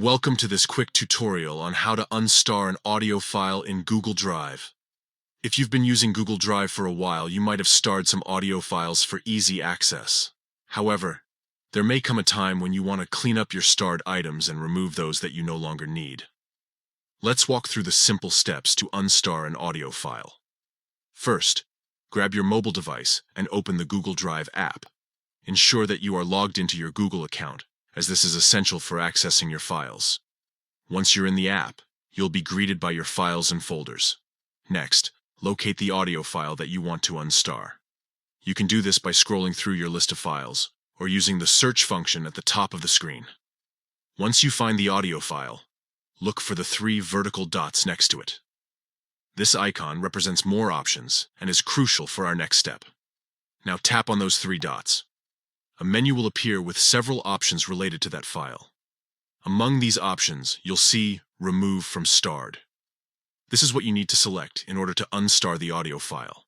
Welcome to this quick tutorial on how to unstar an audio file in Google Drive. If you've been using Google Drive for a while, you might have starred some audio files for easy access. However, there may come a time when you want to clean up your starred items and remove those that you no longer need. Let's walk through the simple steps to unstar an audio file. First, grab your mobile device and open the Google Drive app. Ensure that you are logged into your Google account, as this is essential for accessing your files. Once you're in the app, you'll be greeted by your files and folders. Next, locate the audio file that you want to unstar. You can do this by scrolling through your list of files, or using the search function at the top of the screen. Once you find the audio file, look for the 3 vertical dots next to it. This icon represents more options and is crucial for our next step. Now tap on those 3 dots. A menu will appear with several options related to that file. Among these options, you'll see Remove from Starred. This is what you need to select in order to unstar the audio file.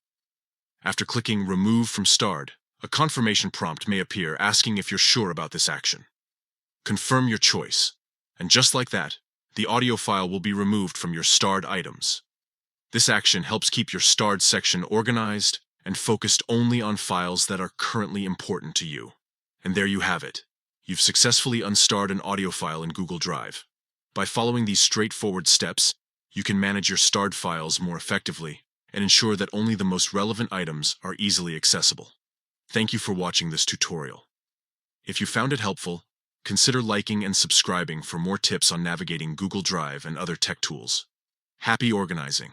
After clicking Remove from Starred, a confirmation prompt may appear asking if you're sure about this action. Confirm your choice, and just like that, the audio file will be removed from your starred items. This action helps keep your starred section organized and focused only on files that are currently important to you. And there you have it. You've successfully unstarred an audio file in Google Drive. By following these straightforward steps, you can manage your starred files more effectively and ensure that only the most relevant items are easily accessible. Thank you for watching this tutorial. If you found it helpful, consider liking and subscribing for more tips on navigating Google Drive and other tech tools. Happy organizing!